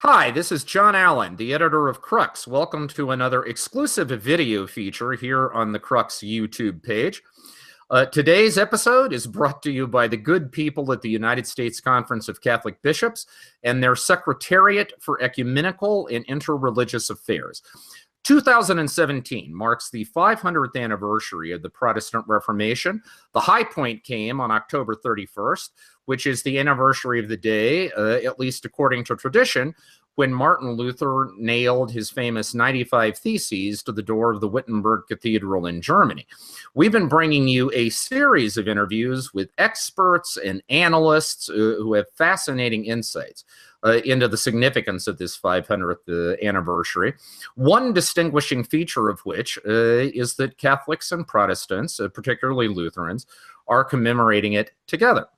Hi, this is John Allen, the editor of Crux. Welcome to another exclusive video feature here on the Crux YouTube page. Today's episode is brought to you by the good people at the United States Conference of Catholic Bishops and their Secretariat for Ecumenical and Interreligious Affairs. 2017 marks the 500th anniversary of the Protestant Reformation. The high point came on October 31st, which is the anniversary of the day, at least according to tradition, when Martin Luther nailed his famous 95 Theses to the door of the Wittenberg Cathedral in Germany. We've been bringing you a series of interviews with experts and analysts who have fascinating insights into the significance of this 500th anniversary. One distinguishing feature of which is that Catholics and Protestants, particularly Lutherans, are commemorating it together.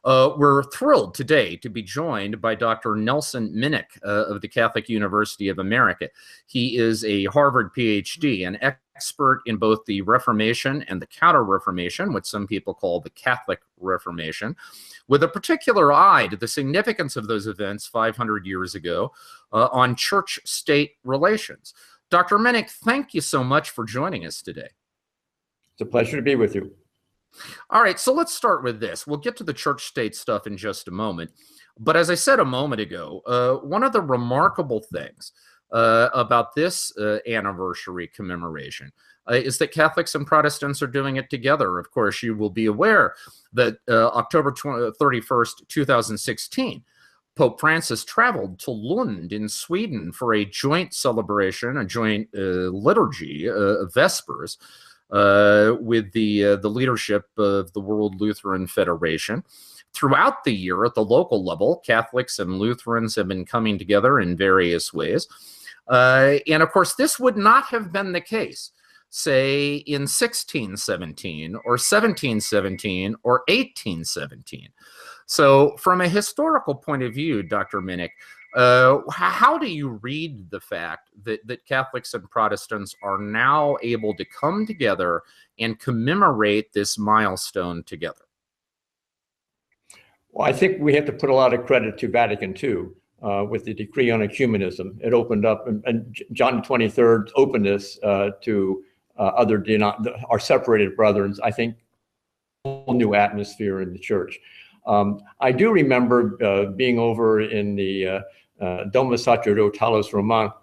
We're thrilled today to be joined by Dr. Nelson Minnich of the Catholic University of America. He is a Harvard PhD, an expert in both the Reformation and the Counter-Reformation, which some people call the Catholic Reformation, with a particular eye to the significance of those events 500 years ago on church-state relations. Dr. Minnich, thank you so much for joining us today. It's a pleasure to be with you. All right, so let's start with this. We'll get to the church-state stuff in just a moment. But as I said a moment ago, one of the remarkable things about this anniversary commemoration is that Catholics and Protestants are doing it together. Of course, you will be aware that October 31st, 2016, Pope Francis traveled to Lund in Sweden for a joint celebration, a joint liturgy of Vespers, with the leadership of the World Lutheran Federation. Throughout the year at the local level, Catholics and Lutherans have been coming together in various ways. And of course, this would not have been the case, say, in 1617 or 1717 or 1817. So from a historical point of view, Dr. Minnich, how do you read the fact that Catholics and Protestants are now able to come together and commemorate this milestone together? Well, I think we have to put a lot of credit to Vatican II with the decree on ecumenism. It opened up, and John XXIII's openness to our separated brethren, I think, a whole new atmosphere in the church. I do remember being over in the Domus Sacerdotalis Romana,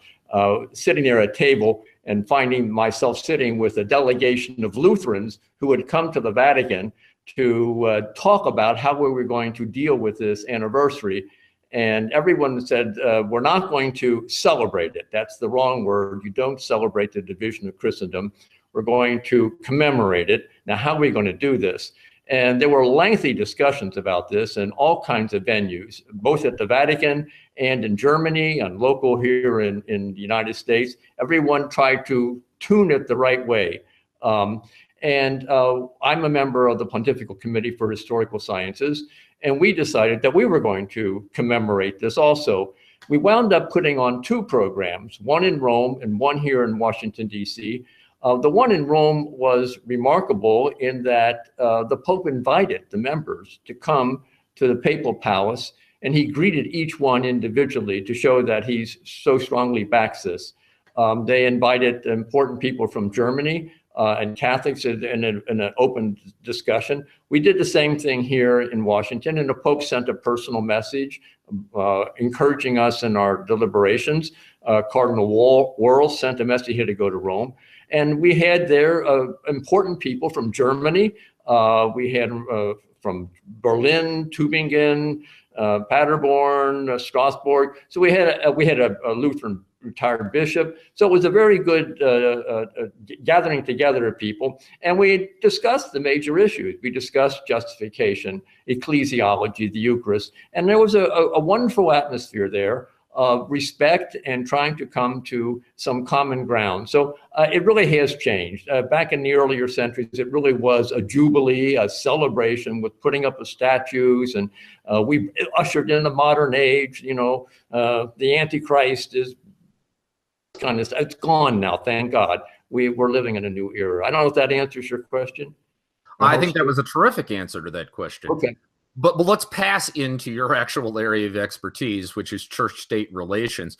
sitting there at a table and finding myself sitting with a delegation of Lutherans who had come to the Vatican to talk about how we were going to deal with this anniversary. And everyone said, we're not going to celebrate it. That's the wrong word. You don't celebrate the division of Christendom. We're going to commemorate it. Now, how are we going to do this? And there were lengthy discussions about this in all kinds of venues, both at the Vatican and in Germany and local here in the United States. Everyone tried to tune it the right way. I'm a member of the Pontifical Committee for Historical Sciences, and we decided that we were going to commemorate this also. We wound up putting on two programs, one in Rome and one here in Washington, D.C. The one in Rome was remarkable in that the Pope invited the members to come to the Papal Palace, and he greeted each one individually to show that he so strongly backs this. They invited important people from Germany and Catholics in an open discussion. We did the same thing here in Washington, and the Pope sent a personal message encouraging us in our deliberations. Cardinal Worrell sent a message here to go to Rome. And we had there important people from Germany. We had from Berlin, Tübingen, Paderborn, Strasbourg. So we had a Lutheran retired bishop. So it was a very good gathering together of people. And we discussed the major issues. We discussed justification, ecclesiology, the Eucharist. And there was a wonderful atmosphere there of respect and trying to come to some common ground. So it really has changed. Back in the earlier centuries, it really was a jubilee, a celebration with putting up of statues, and we ushered in the modern age. You know, the Antichrist is kind of, it's gone now, thank God. We're living in a new era. I don't know if that answers your question. I think that was a terrific answer to that question. Okay. But let's pass into your actual area of expertise, which is church-state relations.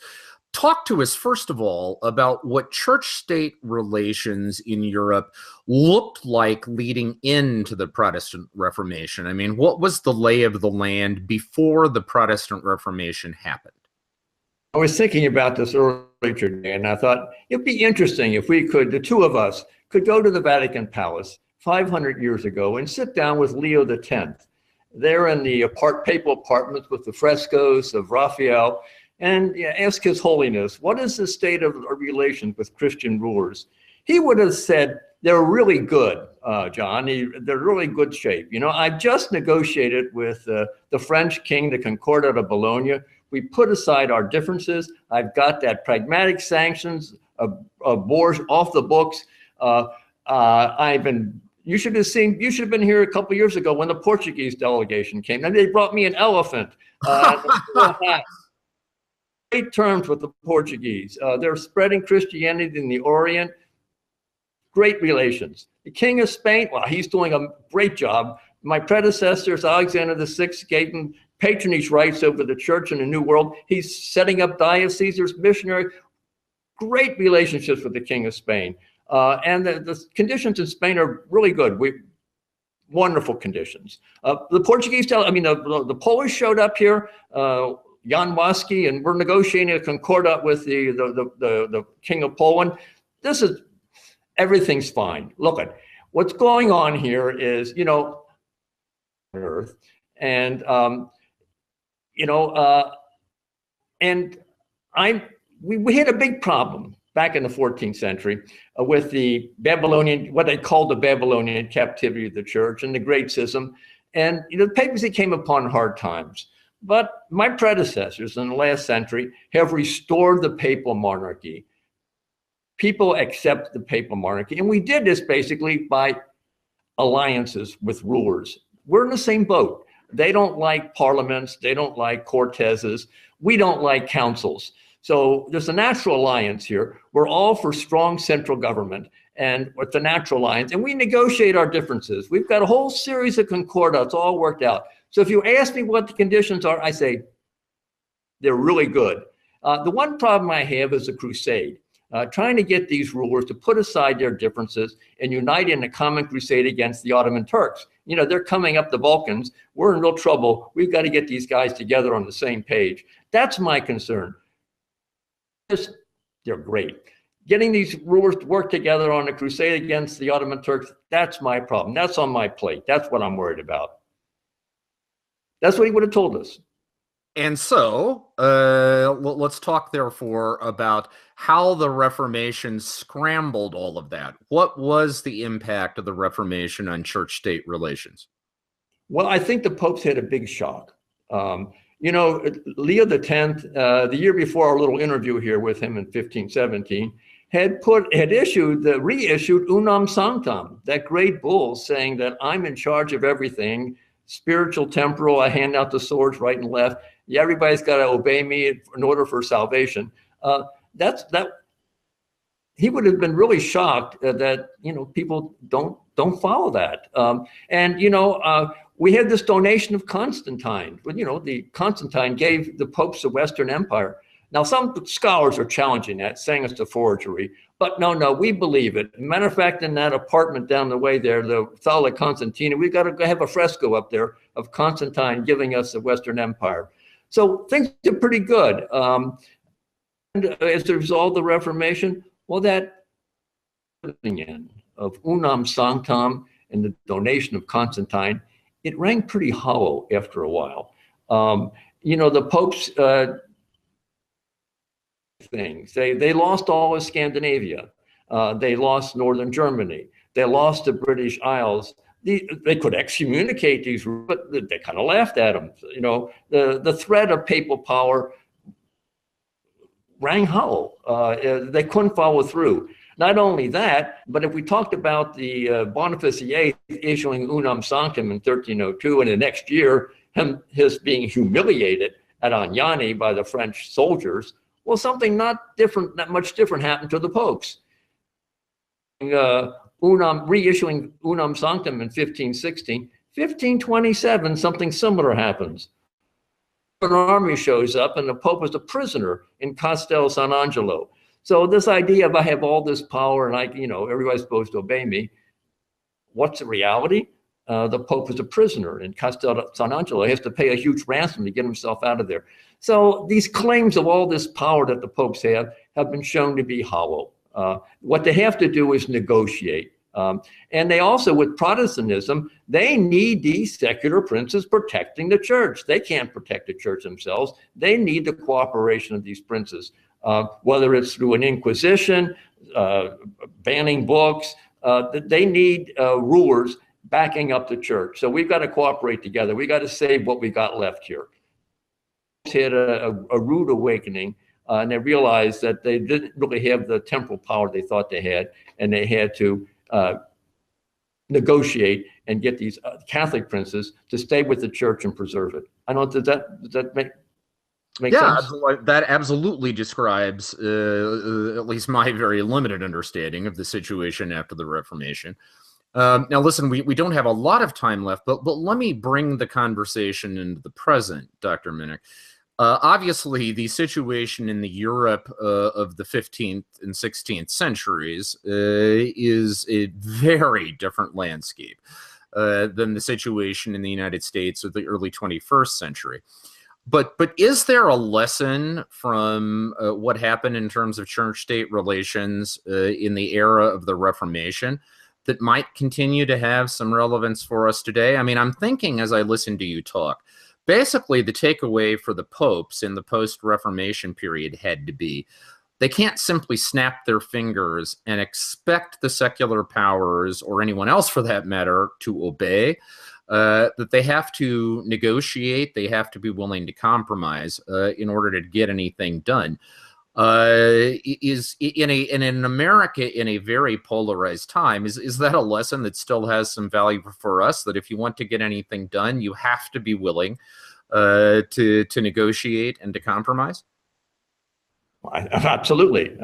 Talk to us, first of all, about what church-state relations in Europe looked like leading into the Protestant Reformation. I mean, what was the lay of the land before the Protestant Reformation happened? I was thinking about this earlier today, and I thought it'd be interesting if we could, the two of us, could go to the Vatican Palace 500 years ago and sit down with Leo X. There in the papal apartments with the frescoes of Raphael, and ask His Holiness, what is the state of relations with Christian rulers? He would have said, they're really good, John. They're really good shape. You know, I've just negotiated with the French king, the Concordat of Bologna. We put aside our differences. I've got that pragmatic sanctions of wars off the books. You should have been here a couple of years ago when the Portuguese delegation came, and they brought me an elephant. Great terms with the Portuguese. They're spreading Christianity in the Orient. Great relations. The King of Spain, well, he's doing a great job. My predecessors, Alexander VI, gave him patronage rights over the church in the New World. He's setting up dioceses, there's missionary. Great relationships with the King of Spain. And the conditions in Spain are really good. Wonderful conditions. The Portuguese, the Polish showed up here, Jan Waski, and we're negotiating a concordat with the King of Poland. Everything's fine. Look at what's going on here is, Earth, and we had a big problem back in the 14th century with the Babylonian, what they called the Babylonian captivity of the church and the Great Schism. And the papacy came upon hard times. But my predecessors in the last century have restored the papal monarchy. People accept the papal monarchy. And we did this basically by alliances with rulers. We're in the same boat. They don't like parliaments. They don't like Corteses. We don't like councils. So there's a natural alliance here. We're all for strong central government, and with the natural alliance, and we negotiate our differences. We've got a whole series of concordats all worked out. So if you ask me what the conditions are, I say they're really good. The one problem I have is a crusade, trying to get these rulers to put aside their differences and unite in a common crusade against the Ottoman Turks. They're coming up the Balkans. We're in real trouble. We've got to get these guys together on the same page. That's my concern. They're great. Getting these rulers to work together on a crusade against the Ottoman Turks, that's my problem. That's on my plate. That's what I'm worried about. That's what he would have told us. And so let's talk, therefore, about how the Reformation scrambled all of that. What was the impact of the Reformation on church-state relations? Well, I think the popes had a big shock. Leo X, the year before our little interview here with him in 1517, had reissued Unam Sanctam, that great bull saying that I'm in charge of everything, spiritual, temporal, I hand out the swords right and left. Yeah, everybody's got to obey me in order for salvation. He would have been really shocked that people don't follow that. We had this donation of Constantine. The Constantine gave the popes the Western Empire. Now, some scholars are challenging that, saying it's a forgery. But no, we believe it. Matter of fact, in that apartment down the way there, the Sala Constantina, we've got to have a fresco up there of Constantine giving us the Western Empire. So things are pretty good. And as a result of the Reformation, well, that end of Unam Sanctam and the donation of Constantine, it rang pretty hollow after a while. The popes things. They lost all of Scandinavia. They lost northern Germany. They lost the British Isles. They could excommunicate these, but they kind of laughed at them. The threat of papal power rang hollow. They couldn't follow through. Not only that, but if we talked about the Boniface VIII issuing Unam Sanctam in 1302, and the next year, his being humiliated at Agnani by the French soldiers, well, something not much different happened to the popes. Reissuing Unam Sanctam in 1516, 1527, something similar happens. An army shows up and the Pope is a prisoner in Castel San Angelo. So this idea of I have all this power and everybody's supposed to obey me. What's the reality? The Pope is a prisoner in Castel San Angelo. He has to pay a huge ransom to get himself out of there. So these claims of all this power that the popes have been shown to be hollow. What they have to do is negotiate. And they also, with Protestantism, they need these secular princes protecting the church. They can't protect the church themselves. They need the cooperation of these princes, whether it's through an inquisition, banning books. They need rulers backing up the church. So we've got to cooperate together. We got to save what we got left here. Had a rude awakening, and they realized that they didn't really have the temporal power they thought they had, and they had to negotiate and get these Catholic princes to stay with the church and preserve it. I don't know, does that make sense? Yeah, that absolutely describes at least my very limited understanding of the situation after the Reformation. Now, listen, we don't have a lot of time left, but let me bring the conversation into the present, Dr. Minnich. Obviously, the situation in the Europe of the 15th and 16th centuries is a very different landscape than the situation in the United States of the early 21st century. But is there a lesson from what happened in terms of church-state relations in the era of the Reformation that might continue to have some relevance for us today? I mean, I'm thinking as I listen to you talk, basically the takeaway for the popes in the post-Reformation period had to be they can't simply snap their fingers and expect the secular powers, or anyone else for that matter, to obey. That they have to negotiate, they have to be willing to compromise in order to get anything done. Is in America in a very polarized time, is that a lesson that still has some value for us, that if you want to get anything done, you have to be willing to negotiate and to compromise? Absolutely.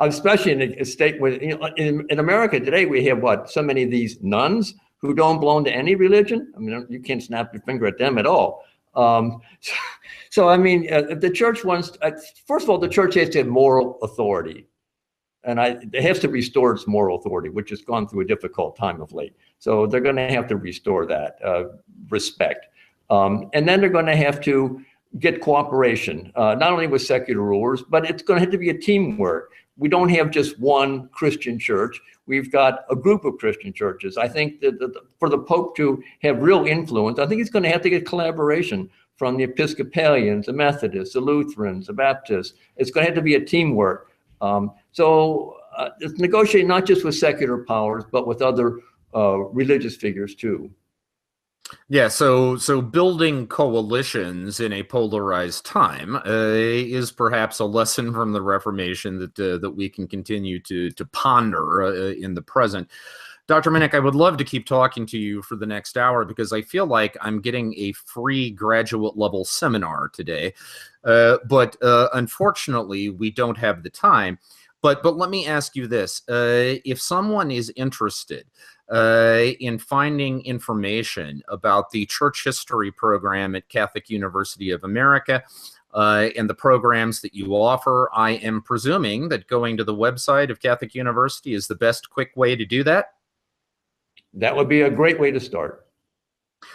Especially in a state where, in America today, we have so many of these nuns who don't belong to any religion. I mean, you can't snap your finger at them at all. So I mean, if the church wants, first of all, the church has to have moral authority, and it has to restore its moral authority, which has gone through a difficult time of late. So they're going to have to restore that respect, and then they're going to have to get cooperation, not only with secular rulers, but it's going to have to be a teamwork. We don't have just one Christian church. We've got a group of Christian churches. I think that for the Pope to have real influence, I think he's going to have to get collaboration from the Episcopalians, the Methodists, the Lutherans, the Baptists. It's going to have to be a teamwork. So it's negotiating not just with secular powers, but with other religious figures too. Yeah, so building coalitions in a polarized time is perhaps a lesson from the Reformation that we can continue to ponder in the present. Dr. Minnich, I would love to keep talking to you for the next hour because I feel like I'm getting a free graduate level seminar today, but unfortunately we don't have the time. But let me ask you this: if someone is interested in finding information about the church history program at Catholic University of America and the programs that you offer, I am presuming that going to the website of Catholic University is the best quick way to do that? That would be a great way to start.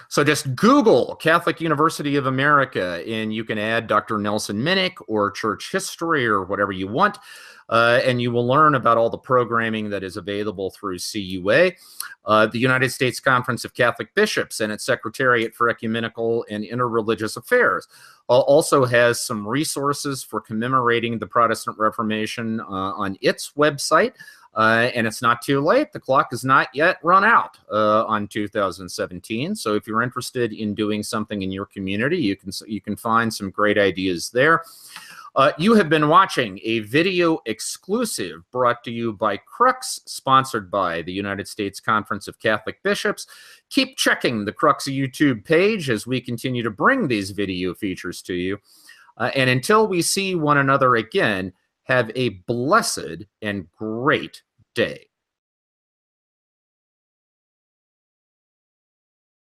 So just Google Catholic University of America, and you can add Dr. Nelson Minnich or church history or whatever you want, and you will learn about all the programming that is available through CUA. The United States Conference of Catholic Bishops and its Secretariat for Ecumenical and Interreligious Affairs also has some resources for commemorating the Protestant Reformation on its website. And it's not too late. The clock has not yet run out on 2017. So if you're interested in doing something in your community, you can find some great ideas there. You have been watching a video exclusive brought to you by Crux, sponsored by the United States Conference of Catholic Bishops. Keep checking the Crux YouTube page as we continue to bring these video features to you. And until we see one another again, have a blessed and great day.